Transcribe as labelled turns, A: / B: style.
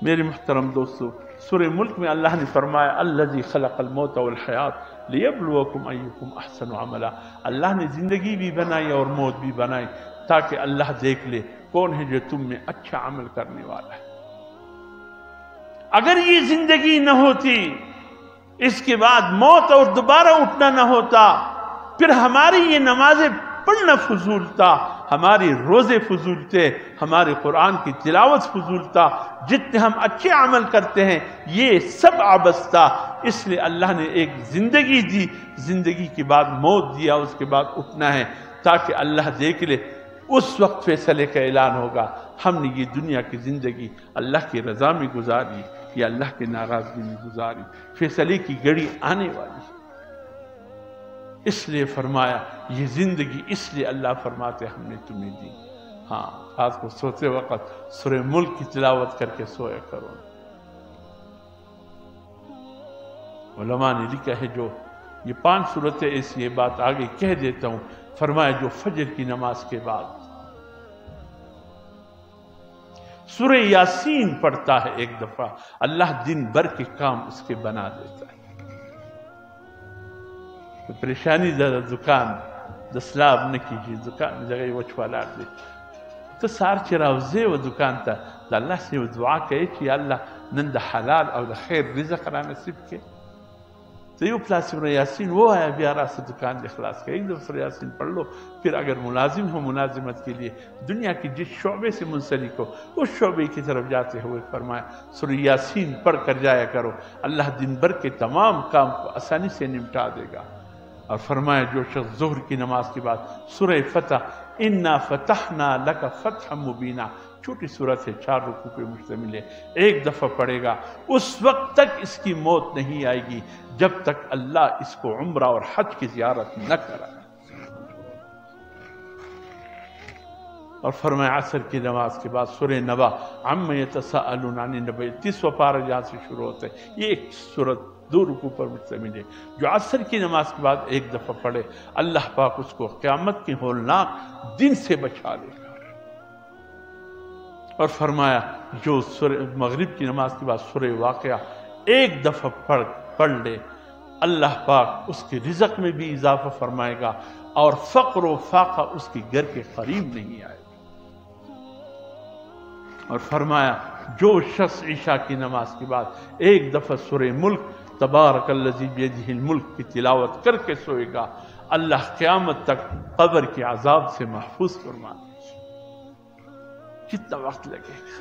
A: میرے محترم دوستو، سورہ ملک میں اللہ نے فرمایا الذی خلق الموت والحیات لیبلوکم ایکم احسن عملا۔ اللہ نے زندگی بھی بنائی اور موت بھی بنائی تاکہ اللہ دیکھ لے کون ہے جو تم میں اچھا عمل کرنے والا ہے۔ اگر یہ زندگی نہ ہوتی، اس کے بعد موت اور دوبارہ اٹھنا نہ ہوتا، پھر ہماری یہ نمازیں پڑھنا فضول تھا، ہماری روزے فضول تھے، ہمارے قرآن کی تلاوت فضول تھا، جتنے ہم اچھے عمل کرتے ہیں یہ سب عبث تھا۔ اس لیے اللہ نے ایک زندگی دی، زندگی کے بعد موت دیا، اس کے بعد اٹھنا ہے تاکہ اللہ دیکھ لے۔ اس وقت فیصلے کا اعلان ہوگا ہم نے یہ دنیا کی زندگی اللہ کی رضا میں گزاری یا اللہ کی ناراضگی میں گزاری۔ فیصلے کی گھڑی آنے والی ہے۔ اس لیے فرمایا یہ زندگی، اس لیے اللہ فرماتے ہم نے تمہیں دی۔ ہاں، رات کو سوتے وقت سورہ ملک کی تلاوت کر کے سویا کرو۔ علماء نے لکھا ہے جو یہ 5 صورتیں ایسی، یہ بات آگے کہہ دیتا ہوں، فرمایا جو فجر کی نماز کے بعد سورہ یاسین پڑھتا ہے ایک دفعہ، اللہ دن بھر کے کام اس کے بنا دیتا ہے۔ پریشانی زیادہ دکان دسلاب نہ کیجیے، دکان جگہ وچوالا دے تو سار چراوزے و دکان تا دا اللہ سے دعا کہے کہ اللہ نن دا حلال او دا خیر رزق را نصیب کے تو یہ پلاس سورہ یاسین وہ آیا بیارا سے دکان دے خلاص کے ایک دو سورہ یاسین پڑھ لو۔ پھر اگر ملازم ہو ملازمت کے لیے دنیا کی جس شعبے سے منسلک ہو اس شعبے کی طرف جاتے ہوئے فرمایا سورہ یاسین پڑھ کر جایا کرو، اللہ دن بھر کے تمام کام کو آسانی سے نمٹا دے گا۔ اور فرمایا جو شخص ظہر کی نماز کے بعد سورہ فتح انا فتحنا لک فتحا مبینا، چھوٹی صورت ہے، 4 رکوع پہ مشتمل ہے، ایک دفعہ پڑھے گا، اس وقت تک اس کی موت نہیں آئے گی جب تک اللہ اس کو عمرہ اور حج کی زیارت نہ کرائے۔ اور فرمایا عصر کی نماز کے بعد سورہ نبا عما یتساءلون عن النبأ، 30واں پارہ جہاں سے شروع ہوتا ہے، یہ ایک صورت 2 رکوع پر مشتمل ہے، جو عصر کی نماز کے بعد ایک دفعہ پڑھے اللہ پاک اس کو قیامت کے ہولناک دن سے بچا لے گا۔ اور فرمایا جو مغرب کی نماز کے بعد سورہ واقعہ ایک دفعہ پڑھ لے اللہ پاک اس کے رزق میں بھی اضافہ فرمائے گا اور فقر و فاقہ اس کے گھر کے قریب نہیں آئے گا۔ اور فرمایا جو شخص عشاء کی نماز کے بعد ایک دفعہ سورہ ملک تبارک الذی بیدہ الملک کی تلاوت کر کے سوئے گا اللہ قیامت تک قبر کے عذاب سے محفوظ فرما دے۔ کتنا وقت لگے گا؟